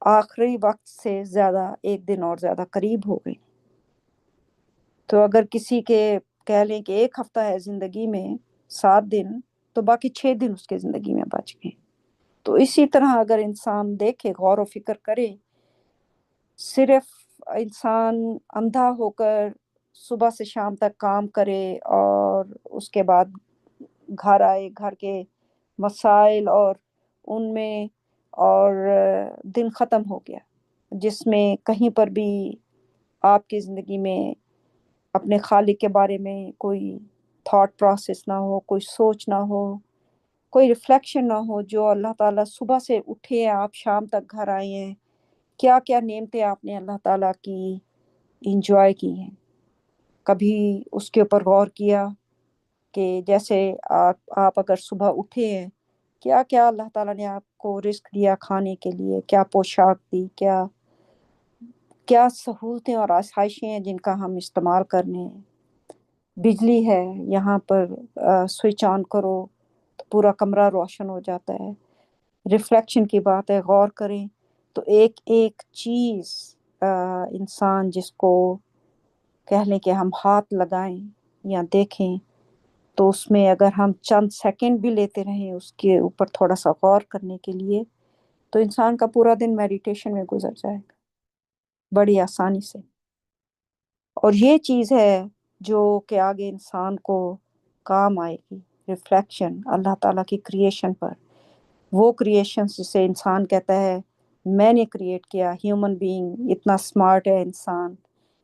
آخری وقت سے زیادہ ایک دن اور زیادہ قریب ہو گئے۔ تو اگر کسی کے کہہ لیں کہ ایک ہفتہ ہے زندگی میں 7 دن، تو باقی 6 دن اس کے زندگی میں بچ گئے۔ تو اسی طرح اگر انسان دیکھے، غور و فکر کرے، صرف انسان اندھا ہو کر صبح سے شام تک کام کرے اور اس کے بعد گھر آئے، گھر کے مسائل اور ان میں، اور دن ختم ہو گیا، جس میں کہیں پر بھی آپ کی زندگی میں اپنے خالق کے بارے میں کوئی تھاٹ پروسیس نہ ہو، کوئی سوچ نہ ہو، کوئی ریفلیکشن نہ ہو، جو اللہ تعالیٰ صبح سے اٹھے ہیں آپ شام تک گھر آئے ہیں، کیا کیا نعمتیں آپ نے اللہ تعالیٰ کی انجوائے کی ہیں، کبھی اس کے اوپر غور کیا کہ جیسے آپ اگر صبح اٹھے ہیں، کیا کیا اللہ تعالیٰ نے آپ کو رزق دیا کھانے کے لیے، کیا پوشاک دی، کیا سہولتیں اور آسائشیں ہیں جن کا ہم استعمال کرنے ہیں۔ بجلی ہے، یہاں پر سوئچ آن کرو تو پورا کمرہ روشن ہو جاتا ہے۔ ریفلیکشن کی بات ہے، غور کریں تو ایک ایک چیز انسان جس کو کہہ لیں کہ ہم ہاتھ لگائیں یا دیکھیں، تو اس میں اگر ہم چند سیکنڈ بھی لیتے رہیں اس کے اوپر تھوڑا سا غور کرنے کے لیے، تو انسان کا پورا دن میڈیٹیشن میں گزر جائے گا بڑی آسانی سے۔ اور یہ چیز ہے جو کہ آگے انسان کو کام آئے گی، ریفلیکشن اللہ تعالیٰ کی کریشن پر، وہ کریشن جسے انسان کہتا ہے میں نے کریٹ کیا۔ ہیومن بینگ اتنا سمارٹ ہے انسان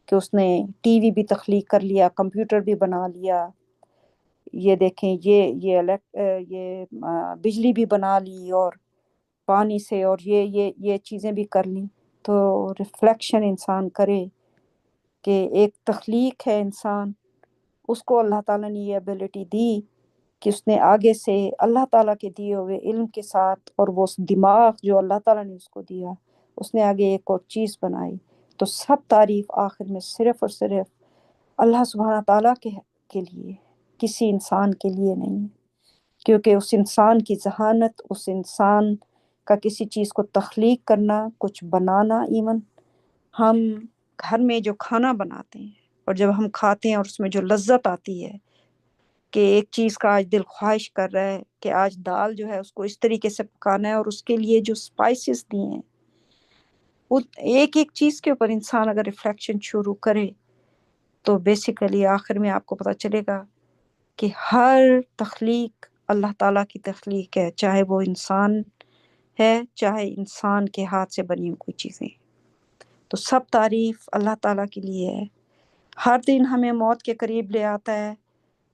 کہ اس نے ٹی وی بھی تخلیق کر لیا، کمپیوٹر بھی بنا لیا، یہ دیکھیں یہ بجلی بھی بنا لی اور پانی سے، اور یہ چیزیں بھی کر لیں۔ تو ریفلیکشن انسان کرے کہ ایک تخلیق ہے انسان، اس کو اللہ تعالیٰ نے یہ ایبلٹی دی کہ اس نے آگے سے اللہ تعالیٰ کے دیے ہوئے علم کے ساتھ، اور وہ دماغ جو اللہ تعالیٰ نے اس کو دیا، اس نے آگے ایک اور چیز بنائی۔ تو سب تعریف آخر میں صرف اور صرف اللہ سبحانہ تعالیٰ کے لیے، کسی انسان کے لیے نہیں، کیونکہ اس انسان کی ذہانت، اس انسان کا کسی چیز کو تخلیق کرنا، کچھ بنانا، ایون ہم گھر میں جو کھانا بناتے ہیں اور جب ہم کھاتے ہیں اور اس میں جو لذت آتی ہے کہ ایک چیز کا آج دل خواہش کر رہا ہے کہ آج دال جو ہے اس کو اس طریقے سے پکانا ہے، اور اس کے لیے جو سپائسز دیے ہیں، وہ ایک ایک چیز کے اوپر انسان اگر ریفلیکشن شروع کرے تو بیسیکلی آخر میں آپ کو پتہ چلے گا کہ ہر تخلیق اللہ تعالیٰ کی تخلیق ہے، چاہے وہ انسان ہے، چاہے انسان کے ہاتھ سے بنی ہوئی کوئی چیزیں۔ تو سب تعریف اللہ تعالیٰ کے لیے ہے۔ ہر دن ہمیں موت کے قریب لے آتا ہے،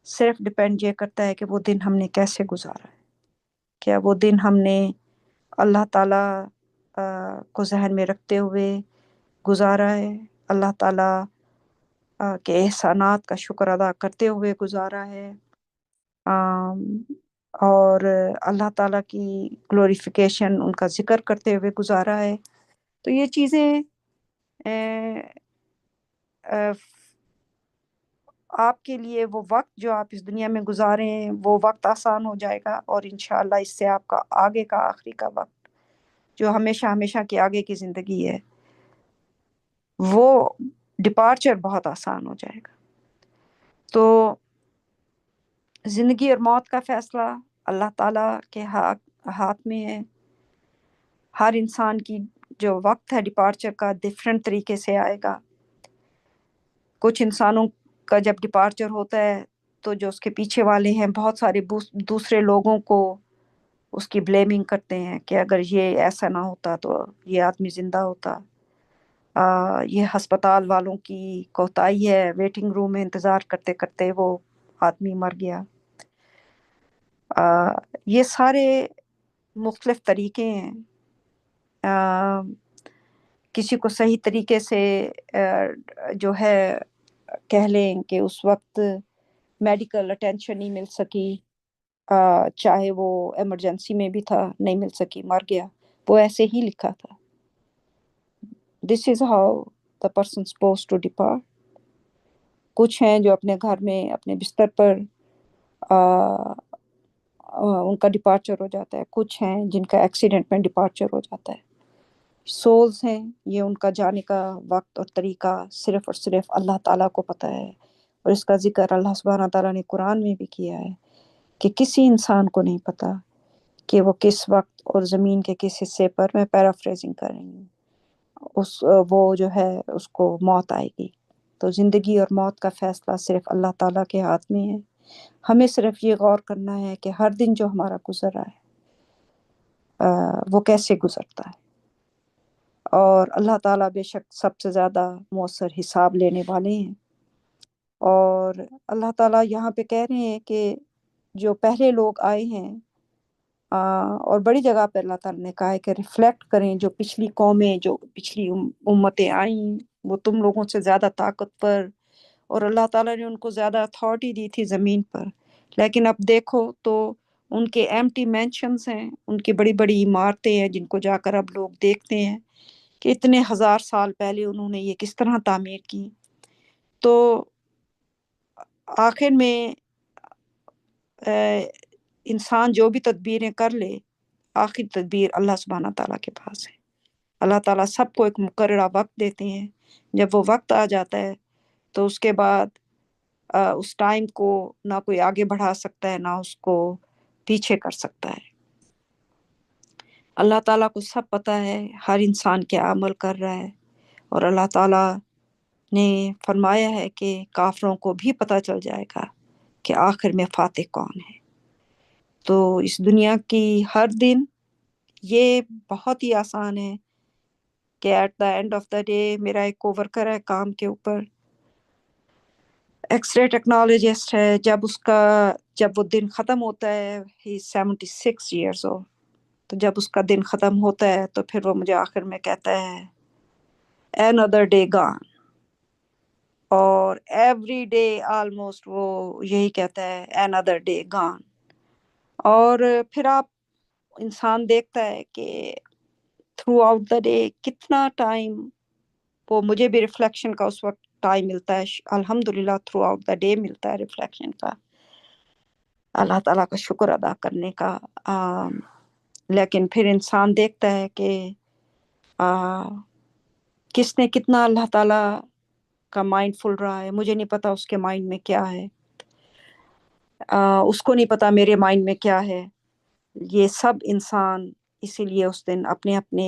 صرف ڈپینڈ یہ کرتا ہے کہ وہ دن ہم نے کیسے گزارا ہے، کیا وہ دن ہم نے اللہ تعالیٰ کو ذہن میں رکھتے ہوئے گزارا ہے، اللہ تعالیٰ کے احسانات کا شکر ادا کرتے ہوئے گزارا ہے، اور اللہ تعالیٰ کی گلوریفیکیشن، ان کا ذکر کرتے ہوئے گزارا ہے۔ تو یہ چیزیں آپ کے لیے وہ وقت جو آپ اس دنیا میں گزارے ہیں، وہ وقت آسان ہو جائے گا، اور انشاءاللہ اس سے آپ کا آگے کا آخری کا وقت جو ہمیشہ ہمیشہ کی آگے کی زندگی ہے، وہ ڈپارچر بہت آسان ہو جائے گا۔ تو زندگی اور موت کا فیصلہ اللہ تعالیٰ کے ہاتھ میں ہے۔ ہر انسان کی جو وقت ہے ڈپارچر کا ڈفرینٹ طریقے سے آئے گا. کچھ انسانوں کا جب ڈپارچر ہوتا ہے تو جو اس کے پیچھے والے ہیں بہت سارے دوسرے لوگوں کو اس کی بلیمنگ کرتے ہیں کہ اگر یہ ایسا نہ ہوتا تو یہ آدمی زندہ ہوتا. یہ ہسپتال والوں کی کوتاہی ہے، ویٹنگ روم میں انتظار کرتے کرتے وہ آدمی مر گیا. یہ سارے مختلف طریقے ہیں. کسی کو صحیح طریقے سے جو ہے کہہ لیں کہ اس وقت میڈیکل اٹینشن نہیں مل سکی، چاہے وہ ایمرجنسی میں بھی تھا، نہیں مل سکی، مر گیا. وہ ایسے ہی لکھا تھا. This is how the person supposed to depart. کچھ ہیں جو اپنے گھر میں اپنے بستر پر ان کا ڈپارچر ہو جاتا ہے. کچھ ہیں جن کا ایکسیڈنٹ میں ڈپارچر ہو جاتا ہے. سولز ہیں، یہ ان کا جانے کا وقت اور طریقہ صرف اور صرف اللہ تعالیٰ کو پتہ ہے. اور اس کا ذکر اللہ سبحانہ تعالیٰ نے قرآن میں بھی کیا ہے کہ کسی انسان کو نہیں پتہ کہ وہ کس وقت اور زمین کے کس حصے پر، میں پیرافریزنگ کر رہی ہوں، وہ جو ہے اس کو موت آئے گی. تو زندگی اور موت کا فیصلہ صرف اللہ تعالیٰ کے ہاتھ میں ہے. ہمیں صرف یہ غور کرنا ہے کہ ہر دن جو ہمارا گزر رہا ہے وہ کیسے گزرتا ہے. اور اللہ تعالیٰ بے شک سب سے زیادہ مؤثر حساب لینے والے ہیں. اور اللہ تعالیٰ یہاں پہ کہہ رہے ہیں کہ جو پہلے لوگ آئے ہیں، اور بڑی جگہ پہ اللہ تعالیٰ نے کہا ہے کہ ریفلیکٹ کریں جو پچھلی قومیں، جو پچھلی امتیں آئیں، وہ تم لوگوں سے زیادہ طاقتور، اور اللہ تعالیٰ نے ان کو زیادہ اتھارٹی دی تھی زمین پر. لیکن اب دیکھو تو ان کے ایمٹی مینشنز ہیں، ان کی بڑی بڑی عمارتیں ہیں جن کو جا کر اب لوگ دیکھتے ہیں کہ اتنے ہزار سال پہلے انہوں نے یہ کس طرح تعمیر کی. تو آخر میں انسان جو بھی تدبیریں کر لے، آخر تدبیر اللہ سبحانہ تعالیٰ کے پاس ہے. اللہ تعالیٰ سب کو ایک مقررہ وقت دیتے ہیں. جب وہ وقت آ جاتا ہے تو اس کے بعد اس ٹائم کو نہ کوئی آگے بڑھا سکتا ہے، نہ اس کو پیچھے کر سکتا ہے. اللہ تعالیٰ کو سب پتہ ہے ہر انسان کیا عمل کر رہا ہے. اور اللہ تعالیٰ نے فرمایا ہے کہ کافروں کو بھی پتہ چل جائے گا کہ آخر میں فاتح کون ہے. تو اس دنیا کی ہر دن یہ بہت ہی آسان ہے کہ at the end of the day, میرا ایک کوورکر ہے کام کے اوپر، ایکس رے ٹیکنالوجسٹ ہے، جب وہ دن ختم ہوتا ہے، ہی 76 ایئرس اولڈ، تو جب اس کا دن ختم ہوتا ہے تو پھر وہ مجھے آخر میں کہتا ہے another day gone. اور ایوری ڈے آلموسٹ وہ یہی کہتا ہے another day gone. اور پھر آپ انسان دیکھتا ہے کہ تھرو آؤٹ دا ڈے کتنا ٹائم، وہ مجھے بھی ریفلیکشن کا اس وقت ٹائم ملتا ہے، الحمدللہ تھرو آؤٹ دا ڈے ملتا ہے ریفلیکشن کا، اللہ تعالیٰ کا شکر ادا کرنے کا. لیکن پھر انسان دیکھتا ہے کہ کس نے کتنا اللہ تعالیٰ کا مائنڈ فل رہا ہے. مجھے نہیں پتا اس کے مائنڈ میں کیا ہے، اس کو نہیں پتا میرے مائنڈ میں کیا ہے. یہ سب انسان اسی لیے اس دن اپنے اپنے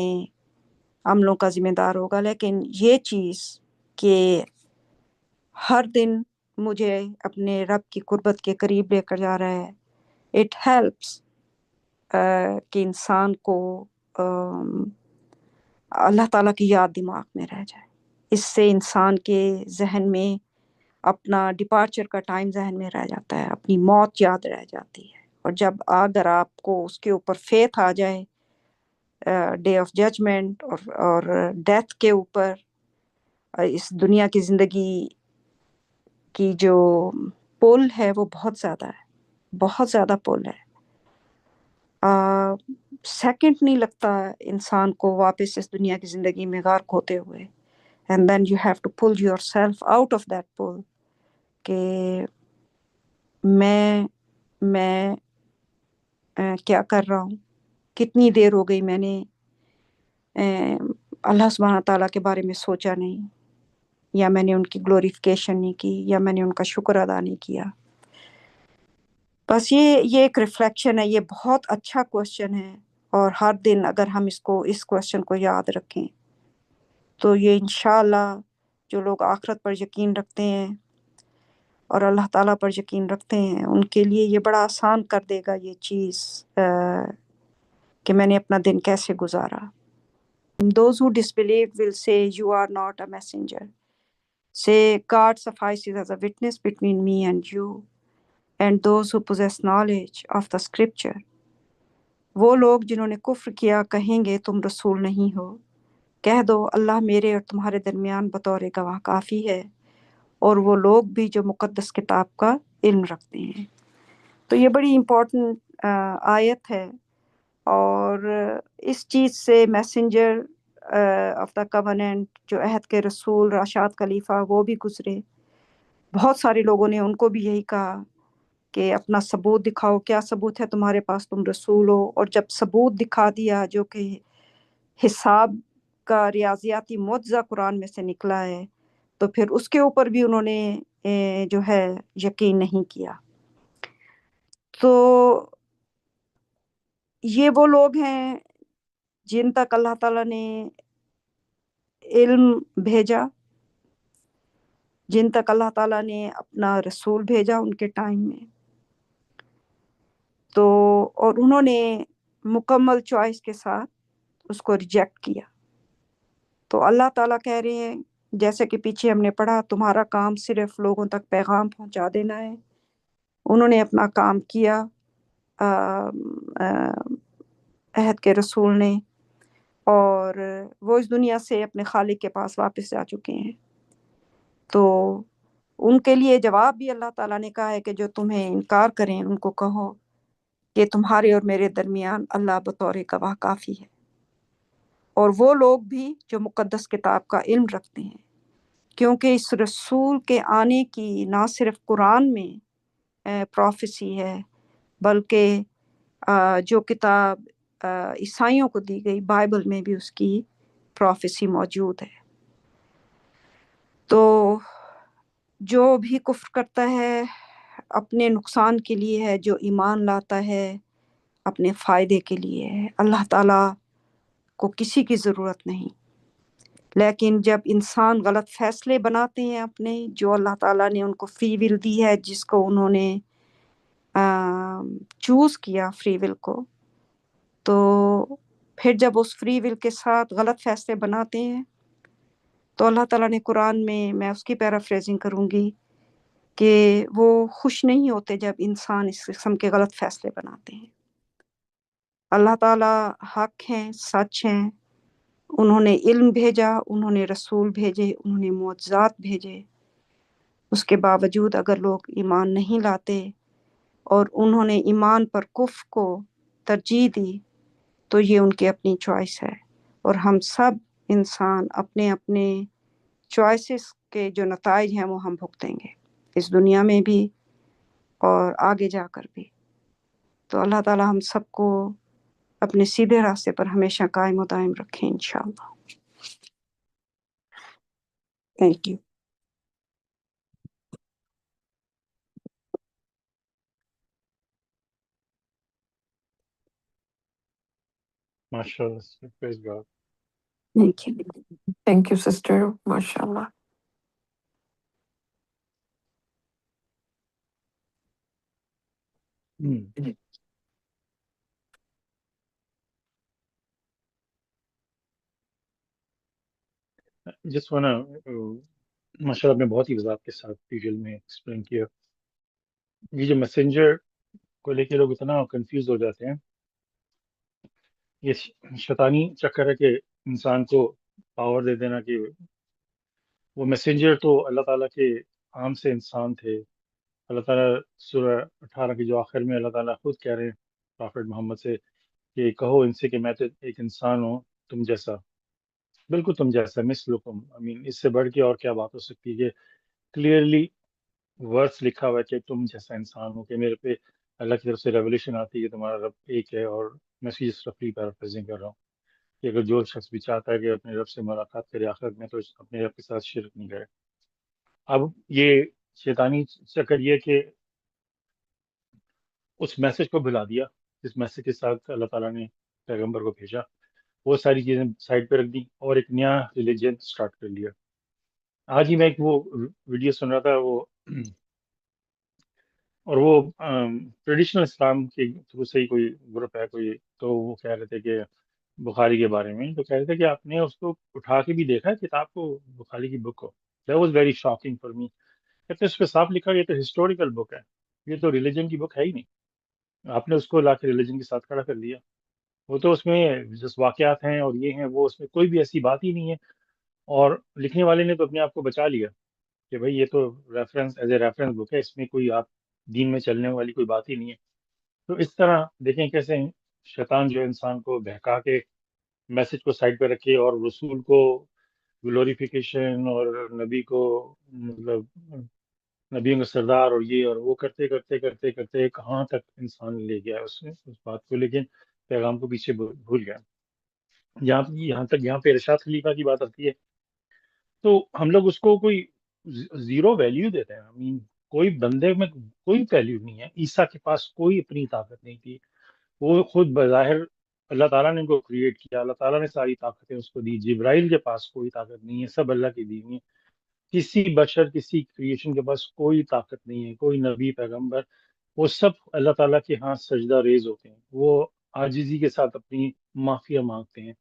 عملوں کا ذمہ دار ہوگا. لیکن یہ چیز کہ ہر دن مجھے اپنے رب کی قربت کے قریب لے کر جا رہا ہے، اٹ ہیلپس کہ انسان کو اللہ تعالیٰ کی یاد دماغ میں رہ جائے. اس سے انسان کے ذہن میں اپنا ڈپارچر کا ٹائم ذہن میں رہ جاتا ہے، اپنی موت یاد رہ جاتی ہے. اور جب اگر آپ کو اس کے اوپر فیتھ آ جائے ڈے آف ججمنٹ اور ڈیتھ کے اوپر، اس دنیا کی زندگی کی جو پول ہے وہ بہت زیادہ ہے، بہت زیادہ پول ہے. سیکنڈ نہیں لگتا انسان کو واپس اس دنیا کی زندگی میں غرق ہوتے ہوئے. And then you have to pull yourself out of that pool کہ میں کیا کر رہا ہوں، کتنی دیر ہو گئی میں نے اللہ سبحانہ تعالیٰ کے بارے میں سوچا نہیں، یا میں نے ان کی گلوریفیکیشن نہیں کی، یا میں نے ان کا شکر ادا نہیں کیا. بس یہ ایک ریفلیکشن ہے. یہ بہت اچھا کوشچن ہے اور ہر دن اگر ہم اس کوشچن کو یاد رکھیں تو یہ انشاءاللہ جو لوگ آخرت پر یقین رکھتے ہیں اور اللہ تعالیٰ پر یقین رکھتے ہیں ان کے لیے یہ بڑا آسان کر دے گا یہ چیز کہ میں نے اپنا دن کیسے گزارا. Those who disbelieve will say you are not a messenger. Say God suffices as a witness between me and you and those who possess knowledge of the scripture. وہ لوگ جنہوں نے کفر کیا کہیں گے تم رسول نہیں ہو. کہہ دو اللہ میرے اور تمہارے درمیان بطور گواہ کافی ہے اور وہ لوگ بھی جو مقدس کتاب کا علم رکھتے ہیں. تو یہ بڑی امپورٹنٹ آیت ہے اور اس چیز سے میسنجر آف دا کوننٹ جو عہد کے رسول راشد خلیفہ وہ بھی گزرے. بہت سارے لوگوں نے ان کو بھی یہی کہا کہ اپنا ثبوت دکھاؤ, کیا ثبوت ہے تمہارے پاس, تم رسول ہو. اور جب ثبوت دکھا دیا جو کہ حساب کا ریاضیاتی معجزہ قرآن میں سے نکلا ہے تو پھر اس کے اوپر بھی انہوں نے جو ہے یقین نہیں کیا. تو یہ وہ لوگ ہیں جن تک اللہ تعالیٰ نے علم بھیجا, جن تک اللہ تعالیٰ نے اپنا رسول بھیجا ان کے ٹائم میں, تو اور انہوں نے مکمل چوائس کے ساتھ اس کو ریجیکٹ کیا. تو اللہ تعالیٰ کہہ رہے ہیں جیسے کہ پیچھے ہم نے پڑھا تمہارا کام صرف لوگوں تک پیغام پہنچا دینا ہے. انہوں نے اپنا کام کیا عہد کے رسول نے, اور وہ اس دنیا سے اپنے خالق کے پاس واپس جا چکے ہیں. تو ان کے لیے جواب بھی اللہ تعالیٰ نے کہا ہے کہ جو تمہیں انکار کریں ان کو کہو کہ تمہارے اور میرے درمیان اللہ بطور گواہ کافی ہے. اور وہ لوگ بھی جو مقدس کتاب کا علم رکھتے ہیں, کیونکہ اس رسول کے آنے کی نہ صرف قرآن میں پروفیسی ہے بلکہ جو کتاب عیسائیوں کو دی گئی بائبل میں بھی اس کی پروفیسی موجود ہے. تو جو بھی کفر کرتا ہے اپنے نقصان کے لیے ہے, جو ایمان لاتا ہے اپنے فائدے کے لیے ہے. اللہ تعالیٰ کو کسی کی ضرورت نہیں. لیکن جب انسان غلط فیصلے بناتے ہیں اپنے, جو اللہ تعالیٰ نے ان کو فری ول دی ہے جس کو انہوں نے چوز کیا فری ول کو, تو پھر جب اس فری ول کے ساتھ غلط فیصلے بناتے ہیں تو اللہ تعالیٰ نے قرآن میں اس کی پیرافریزنگ کروں گی کہ وہ خوش نہیں ہوتے جب انسان اس قسم کے غلط فیصلے بناتے ہیں. اللہ تعالیٰ حق ہیں, سچ ہیں, انہوں نے علم بھیجا, انہوں نے رسول بھیجے, انہوں نے معجزات بھیجے. اس کے باوجود اگر لوگ ایمان نہیں لاتے اور انہوں نے ایمان پر کفر کو ترجیح دی تو یہ ان کی اپنی چوائس ہے, اور ہم سب انسان اپنے اپنے چوائسز کے جو نتائج ہیں وہ ہم بھگتیں گے اس دنیا میں بھی اور آگے جا کر بھی. تو اللہ تعالی ہم سب کو اپنے سیدھے راستے پر ہمیشہ قائم و دائم رکھیں انشاءاللہ. Thank you. MashaAllah. Praise God. Thank you, sister. MashaAllah. Just wanna ماشاءاللہ آپ نے بہت ہی وضاحت کے ساتھ ڈیٹیل میں ایکسپلین کیا. یہ جو میسنجر کو لے کے لوگ اتنا کنفیوز ہو جاتے ہیں, یہ شیطانی چکر ہے کہ انسان کو پاور دے دینا کہ وہ میسنجر تو اللہ تعالیٰ کے عام سے انسان تھے. اللہ تعالیٰ سورہ 18 کی جو آخر میں اللہ تعالیٰ خود کہہ رہے ہیں پرافٹ محمد سے کہ کہو ان سے کہ میں تو ایک انسان ہوں تم جیسا, بالکل تم جیسا, مثلکم. اس سے بڑھ کے اور کیا بات ہو سکتی ہے کہ کلیئرلی ورڈس لکھا ہوا ہے کہ تم جیسا انسان ہو, کہ میرے پہ اللہ کی طرف سے ریولیشن آتی ہے کہ تمہارا رب ایک ہے. اور میں اس رفلی پیرافریزنگ کر رہا ہوں کہ اگر جو شخص بھی چاہتا ہے کہ اپنے رب سے ملاقات کرے آخرت میں تو اپنے رب کے ساتھ شرک نہیں کرے. اب یہ شیطانی چکر یہ کہ اس میسج کو بھلا دیا جس میسج کے ساتھ اللہ تعالیٰ نے پیغمبر کو بھیجا، وہ ساری چیزیں سائڈ پہ رکھ دی اور ایک نیا ریلیجن سٹارٹ کر لیا۔ آج ہی میں ایک وہ ویڈیو سن رہا تھا، وہ اور وہ ٹریڈیشنل اسلام کے تھرو سے ہی کوئی گروپ ہے کوئی، تو وہ کہہ رہے تھے کہ بخاری کے بارے میں، تو کہہ رہے تھے کہ آپ نے اس کو اٹھا کے بھی دیکھا ہے کتاب کو، بخاری کی بک کو؟ That was very shocking for me. کہتے اس پہ صاف لکھا یہ تو ہسٹوریکل بک ہے، یہ تو ریلیجن کی بک ہے ہی نہیں، آپ نے اس کو لا کے ریلیجن کے ساتھ کھڑا کر دیا۔ وہ تو اس میں جس واقعات ہیں اور یہ ہیں، وہ اس میں کوئی بھی ایسی بات ہی نہیں ہے، اور لکھنے والے نے تو اپنے آپ کو بچا لیا کہ بھائی یہ تو reference as a reference book ہے، اس میں کوئی آپ دین میں چلنے والی کوئی بات ہی نہیں ہے۔ تو اس طرح دیکھیں کیسے شیطان جو ہے انسان کو بہکا کے میسج کو سائڈ پہ رکھے، اور رسول کو گلوریفیکیشن اور نبی کو مطلب نبیوں کا سردار اور یہ اور وہ کرتے کرتے کرتے کرتے کہاں تک انسان لے گیا اس نے اس بات کو، لیکن پیغام کو پیچھے بھول گیا۔ یہاں تک یہاں پہ ارشاد خلیفہ کی بات آتی ہے، تو ہم لوگ اس کو کوئی زیرو ویلیو دیتے ہیں۔ کوئی بندے میں کوئی ویلیو نہیں ہے۔ عیسیٰ کے پاس کوئی اپنی طاقت نہیں تھی، وہ خود بظاہر اللہ تعالیٰ نے ان کو کریٹ کیا، اللہ تعالیٰ نے ساری طاقتیں اس کو دی۔ جبرائیل کے پاس کوئی طاقت نہیں ہے، سب اللہ کی دی ہوئی ہیں۔ کسی بشر کسی کریشن کے پاس کوئی طاقت نہیں ہے، کوئی نبی پیغمبر، وہ سب اللہ تعالیٰ کے ہاں سجدہ ریز ہوتے ہیں، وہ عاجزی کے ساتھ اپنی معافیا مانگتے ہیں۔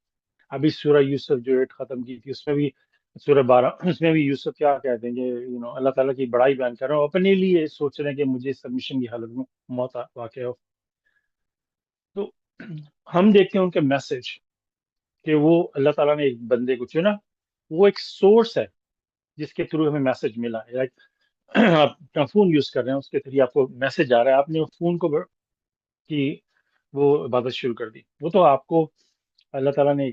ابھی سورہ یوسف جو ایٹ ختم کی تھی، اس میں بھی سورہ 12 اس میں بھی یوسف کیا کہتے ہیں کہ اللہ تعالیٰ کی بڑائی بیان کر رہے ہیں، اپنے لیے سوچ رہے ہیں کہ مجھے سبمیشن کی حالت میں موت واقع ہو۔ تو ہم دیکھتے ہیں ان کے میسج کہ وہ اللہ تعالیٰ نے ایک بندے کو چنا، وہ ایک سورس ہے جس کے تھرو ہمیں میسج ملا ہے۔ آپ اپنا فون یوز کر رہے ہیں، اس کے ذریعے آپ کو میسج آ رہا ہے، آپ نے فون کو کی وہ عبادت شروع کر دی، وہ تو آپ کو اللہ تعالیٰ نے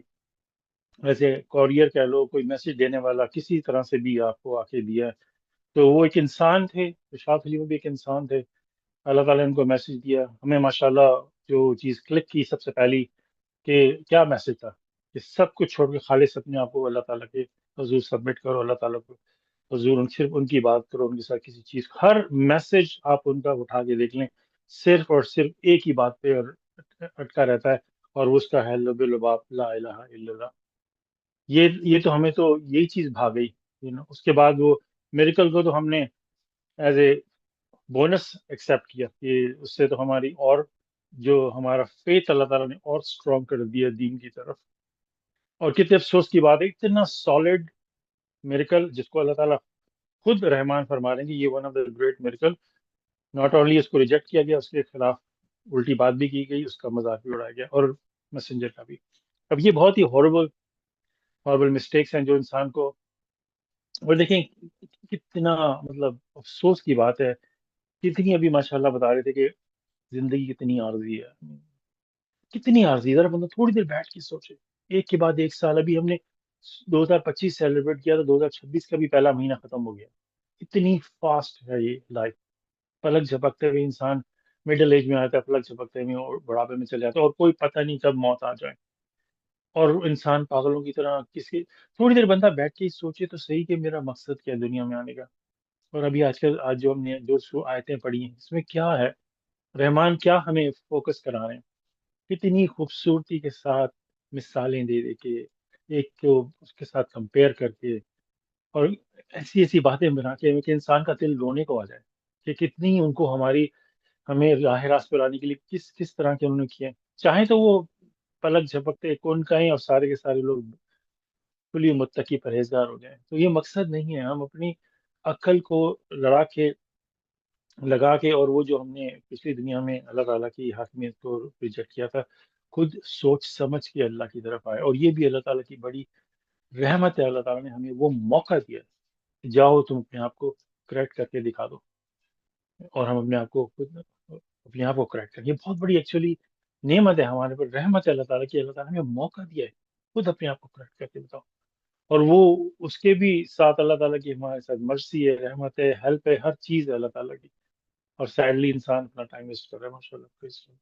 ویسے کوریئر کہہ لو، کوئی میسج دینے والا کسی طرح سے بھی آپ کو آ کے دیا ہے۔ تو وہ ایک انسان تھے، ارشاد خلیفہ بھی ایک انسان تھے، اللہ تعالیٰ نے ان کو میسج دیا۔ ہمیں ماشاءاللہ جو چیز کلک کی سب سے پہلی کہ کیا میسج تھا کہ سب کچھ چھوڑ کے خالص اپنے آپ کو اللہ تعالیٰ کے حضور سبمٹ کرو، اللہ تعالیٰ کو حضور صرف ان کی بات کرو، ان کے ساتھ کسی چیز ہر میسج آپ ان کا اٹھا کے دیکھ لیں، صرف اور صرف ایک ہی بات پہ اٹکا رہتا ہے، اور وہ اس کا ہے لب لباب لا الہ الا اللہ۔ یہ تو ہمیں تو یہی چیز بھا گئی، اس کے بعد وہ میریکل کو تو ہم نے ایز اے بونس ایکسیپٹ کیا کہ اس سے تو ہماری اور جو ہمارا فیتھ اللہ تعالیٰ نے اور اسٹرانگ کر دیا دین کی طرف۔ اور کتنے افسوس کی بات ہے، اتنا سالڈ میریکل جس کو اللہ تعالیٰ خود رحمان فرما رہے ہیں کہ یہ one of the great miracle, not only اس کو ریجیکٹ کیا گیا، اس کے خلاف الٹی بات بھی کی گئی، اس کا مذاق بھی اڑایا گیا، اور میسنجر کا بھی۔ اب یہ بہت ہی ہاربل مسٹیکس ہیں جو انسان کو، اور دیکھیں کتنا مطلب افسوس کی بات ہے، کتنی ابھی ماشاءاللہ بتا رہے تھے کہ زندگی کتنی عارضی ہے، کتنی عارضی ہے۔ ذرا بندہ تھوڑی دیر بیٹھ کے سوچے، ایک کے بعد ایک سال، ابھی ہم نے 2025 سیلیبریٹ کیا تو 2026 کا بھی پہلا مہینہ ختم ہو گیا۔ اتنی فاسٹ ہے یہ لائف، پلک جھپکتے ہوئے انسان مڈل ایج میں آتا ہے، پلک جھپکتے ہوئے اور بڑھاپے میں چل جاتا ہے، اور کوئی پتہ نہیں کب موت آ جائے، اور انسان پاگلوں کی طرح کسی تھوڑی دیر بندہ بیٹھ کے ہی سوچے تو صحیح کہ میرا مقصد کیا ہے دنیا میں آنے کا۔ اور ابھی آج جو ہم نے جو آیتیں پڑھی ہیں، اس میں کیا ہے، رحمان کیا ہمیں فوکس کرا رہے ہیں، کتنی خوبصورتی کے ساتھ مثالیں دے دے کے، ایک کو اس کے ساتھ کمپیئر کر کے، اور ایسی ایسی باتیں بنا کے کہ انسان کا دل رونے کو آ جائے کہ کتنی ان کو ہمیں راہ راست پر لانے کے لیے کس کس طرح کے انہوں نے کیے ہیں۔ چاہے تو وہ پلک جھپکتے کون کہیں اور سارے کے سارے لوگ کلی متقی پرہیزگار ہو جائیں، تو یہ مقصد نہیں ہے۔ ہم اپنی عقل کو لگا کے اور وہ جو ہم نے پچھلی دنیا میں اللہ تعالیٰ کی حاکمیت کو ریجیکٹ کیا تھا، خود سوچ سمجھ کے اللہ کی طرف آئے، اور یہ بھی اللہ تعالیٰ کی بڑی رحمت ہے۔ اللہ تعالیٰ نے ہمیں وہ موقع دیا کہ جاؤ تم اپنے آپ کو کریکٹ کر کے دکھا دو، اور ہم اپنے آپ کو خود اپنے آپ کو کریکٹ کریں۔ یہ بہت بڑی ایکچولی نعمت ہے ہمارے پر، رحمت ہے اللہ تعالیٰ کی، اللہ تعالیٰ نے ہمیں موقع دیا ہے خود اپنے آپ کو کریکٹ کر کے بتاؤ، اور وہ اس کے بھی ساتھ اللہ تعالیٰ کی ہمارے ساتھ مرسی ہے، رحمت ہے، ہیلپ ہے، ہر چیز ہے اللہ تعالیٰ کی، اور سیڈلی انسان اپنا ٹائم ویسٹ کر رہا ہے۔ ماشاء اللہ۔